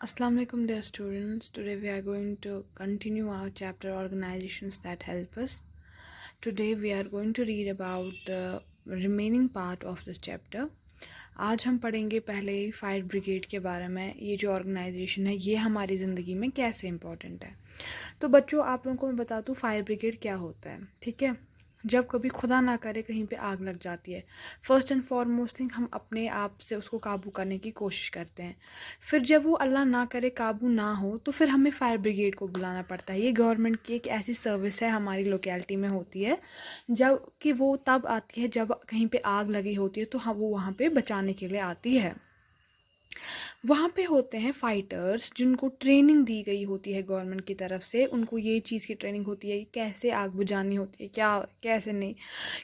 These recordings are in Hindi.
Assalamu alaikum dear students. Today we are going to continue our chapter organizations that help us. Today we are going to read about the remaining part of this chapter. आज हम पढ़ेंगे पहले ही फायर ब्रिगेड के बारे में। ये जो ऑर्गेनाइजेशन है ये हमारी ज़िंदगी में कैसे इम्पोर्टेंट है। तो बच्चों आप लोगों को मैं बता दूँ फायर ब्रिगेड क्या होता है। ठीक है, जब कभी खुदा ना करे कहीं पे आग लग जाती है, फर्स्ट एंड फॉरमोस्ट थिंग हम अपने आप से उसको काबू करने की कोशिश करते हैं। फिर जब वो अल्लाह ना करे काबू ना हो तो फिर हमें फायर ब्रिगेड को बुलाना पड़ता है। ये गवर्नमेंट की एक ऐसी सर्विस है, हमारी लोकेलिटी में होती है, जब कि वो तब आती है जब कहीं पे आग लगी होती है तो हम वो वहाँ पे बचाने के लिए आती है। वहाँ पे होते हैं फाइटर्स जिनको ट्रेनिंग दी गई होती है गवर्नमेंट की तरफ से। उनको ये चीज़ की ट्रेनिंग होती है कैसे आग बुझानी होती है, क्या कैसे नहीं।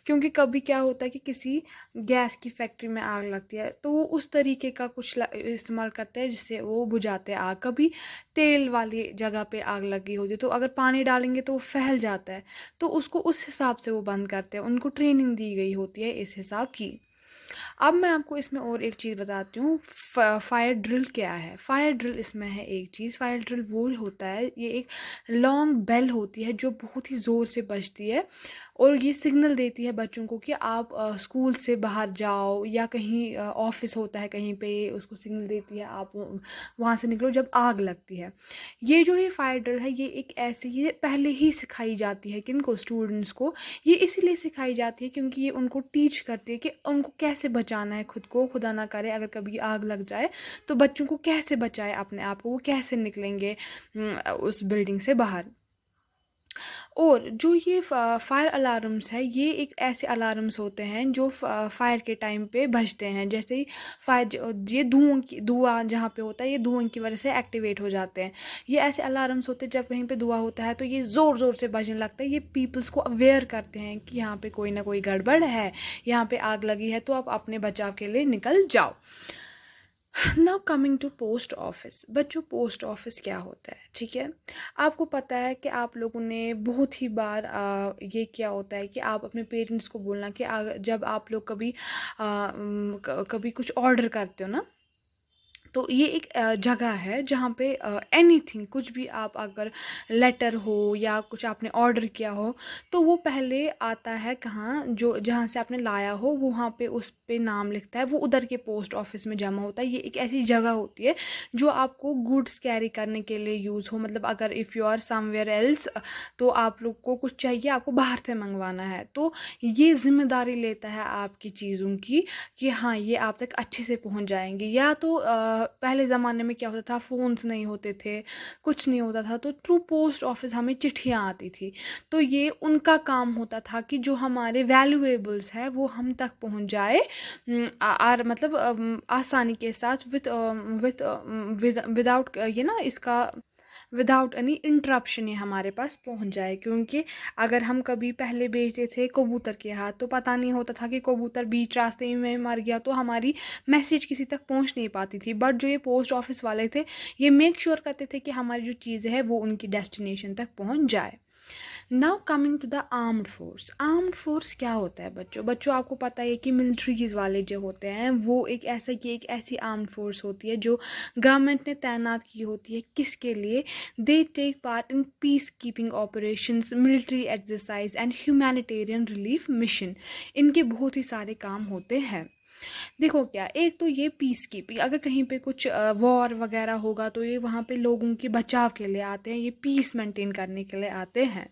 क्योंकि कभी क्या होता है कि किसी गैस की फैक्ट्री में आग लगती है तो वो उस तरीके का कुछ इस्तेमाल करते हैं जिससे वो बुझाते हैं आग। कभी तेल वाली जगह पे आग लगी होती है तो अगर पानी डालेंगे तो वो फैल जाता है, तो उसको उस हिसाब से वो बंद करते हैं। उनको ट्रेनिंग दी गई होती है इस हिसाब की। अब मैं आपको इसमें और एक चीज़ बताती हूँ, फायर ड्रिल क्या है। फायर ड्रिल इसमें है एक चीज़। फायर ड्रिल वो होता है, ये एक लॉन्ग बेल होती है जो बहुत ही ज़ोर से बजती है और ये सिग्नल देती है बच्चों को कि आप स्कूल से बाहर जाओ, या कहीं ऑफिस होता है कहीं पे उसको सिग्नल देती है आप वहाँ से निकलो जब आग लगती है। ये फायर ड्रिल है, ये एक ऐसी ये पहले ही सिखाई जाती है किनको, स्टूडेंट्स को। ये इसीलिए सिखाई जाती है क्योंकि ये उनको टीच करती है कि उनको कैसे बचाना है खुद को। खुदा ना करे अगर कभी आग लग जाए तो बच्चों को कैसे बचाए अपने आप को, वो कैसे निकलेंगे उस बिल्डिंग से बाहर। और जो ये फायर अलार्म्स है, ये एक ऐसे अलार्म्स होते हैं जो फायर के टाइम पे बजते हैं। जैसे ही फायर ये धुआं जहाँ पे होता है ये धुआं की वजह से एक्टिवेट हो जाते हैं। ये ऐसे अलार्म्स होते हैं जब कहीं पे धुआं होता है तो ये ज़ोर ज़ोर से बजने लगता है। ये पीपल्स को अवेयर करते हैं कि यहाँ पे कोई ना कोई गड़बड़ है, यहाँ पे आग लगी है, तो आप अपने बचाव के लिए निकल जाओ। Now coming to post office. बच्चों पोस्ट ऑफिस क्या होता है, ठीक है। आपको पता है कि आप लोगों ने बहुत ही बार ये क्या होता है कि आप अपने पेरेंट्स को बोलना कि जब आप लोग कभी कुछ ऑर्डर करते हो ना, तो ये एक जगह है जहाँ पे एनीथिंग कुछ भी आप अगर लेटर हो या कुछ आपने ऑर्डर किया हो तो वो पहले आता है कहाँ, जो जहाँ से आपने लाया हो वहाँ पे उस पे नाम लिखता है, वो उधर के पोस्ट ऑफिस में जमा होता है। ये एक ऐसी जगह होती है जो आपको गुड्स कैरी करने के लिए यूज़ हो। मतलब अगर if you are somewhere else तो आप लोग को कुछ चाहिए, आपको बाहर से मंगवाना है, तो ये जिम्मेदारी लेता है आपकी चीज़ों की कि हाँ ये आप तक अच्छे से पहुंच जाएंगे। या तो पहले ज़माने में क्या होता था, फ़ोन्स नहीं होते थे, कुछ नहीं होता था, तो थ्रू पोस्ट ऑफिस हमें चिट्ठियाँ आती थी। तो ये उनका काम होता था कि जो हमारे वैल्यूएबल्स है वो हम तक पहुंच जाए मतलब आसानी के साथ विदाउट ये ना इसका विदाउट एनी इंटरप्शन ये हमारे पास पहुंच जाए। क्योंकि अगर हम कभी पहले भेजते थे कबूतर के हाथ तो पता नहीं होता था कि कबूतर बीच रास्ते में मर गया तो हमारी मैसेज किसी तक पहुंच नहीं पाती थी। बट जो ये पोस्ट ऑफिस वाले थे ये मेक श्योर करते थे कि हमारी जो चीज़ें हैं वो उनकी डेस्टिनेशन तक पहुंच जाए। Now coming to the armed force. Armed force क्या होता है बच्चों? बच्चों आपको पता है कि मिलिट्रीज वाले जो होते हैं वो एक ऐसी आर्म्ड फोर्स होती है जो गवर्नमेंट ने तैनात की होती है। किसके लिए? They take part in peacekeeping operations, military exercise and humanitarian relief mission. इनके बहुत ही सारे काम होते हैं। देखो क्या, एक तो ये पीस कीपिंग, अगर कहीं पे कुछ वॉर वगैरह होगा तो ये वहाँ पे लोगों के बचाव के लिए आते हैं, ये पीस मेंटेन करने के लिए आते हैं।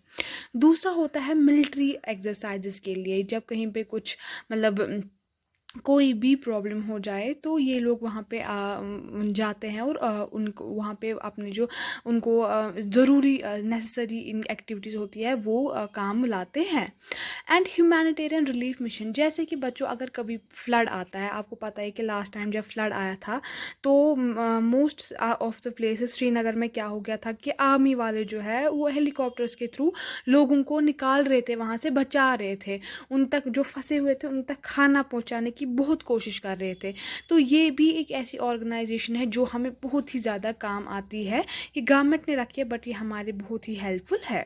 दूसरा होता है मिलिट्री एक्सरसाइजेस के लिए, जब कहीं पे कुछ मतलब कोई भी प्रॉब्लम हो जाए तो ये लोग वहाँ पे जाते हैं और उनको वहाँ पे अपने जो उनको ज़रूरी नेसेसरी इन एक्टिविटीज़ होती है वो काम लाते हैं। एंड ह्यूमैनिटेरियन रिलीफ मिशन, जैसे कि बच्चों अगर कभी फ्लड आता है, आपको पता है कि लास्ट टाइम जब फ्लड आया था तो most of the places Srinagar में क्या हो गया था कि आर्मी वाले जो है वो हेलीकॉप्टर्स के थ्रू लोगों को निकाल रहे थे, वहाँ से बचा रहे थे, उन तक जो फंसे हुए थे उन तक खाना पहुँचाने की बहुत कोशिश कर रहे थे। तो ये भी एक ऐसी ऑर्गेनाइजेशन है जो हमें बहुत ही ज़्यादा काम आती है। ये गवर्नमेंट ने रखी है बट ये हमारे बहुत ही हेल्पफुल है।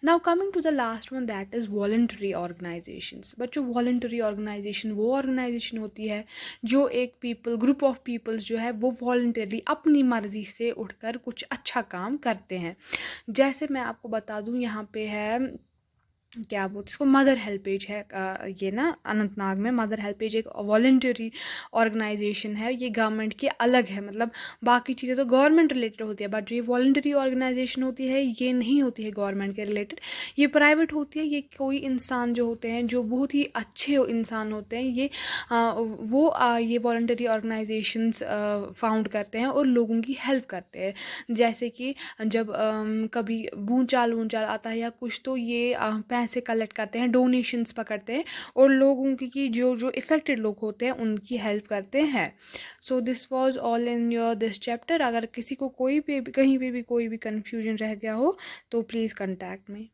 Now coming to the last one, that is voluntary organisations. बच्चों, वॉलंटरी ऑर्गेनाइजेशन वो ऑर्गेनाइजेशन होती है जो एक ग्रुप ऑफ पीपल्स जो है वो वॉलंटरली अपनी मर्ज़ी से उठकर कुछ अच्छा काम करते हैं। जैसे मैं आपको बता दूं, यहाँ पे है क्या बोलते इसको, मदर हेल्पेज है। ये ना अनंतनाग में मदर हेल्पेज एक वॉलंटरी ऑर्गेनाइजेशन है। ये गवर्नमेंट की अलग है, मतलब बाकी चीज़ें तो गवर्नमेंट रिलेटेड होती है, बट जो ये वॉलंटरी ऑर्गेनाइजेशन होती है ये नहीं होती है गवर्नमेंट के रिलेटेड, ये प्राइवेट होती है। ये कोई इंसान जो होते हैं जो बहुत ही अच्छे इंसान होते हैं, ये वॉलंटरी ऑर्गेनाइजेशंस फाउंड करते हैं और लोगों की हेल्प करते हैं। जैसे कि जब कभी भूचाल वूचाल आता है या कुछ, तो ये पैसे कलेक्ट करते हैं, डोनेशंस पकड़ते हैं और लोगों की जो जो इफ़ेक्टेड लोग होते हैं उनकी हेल्प करते हैं। So this was all in your this chapter. अगर किसी को कहीं पे भी कोई भी कन्फ्यूजन रह गया हो तो प्लीज़ कंटैक्ट मी।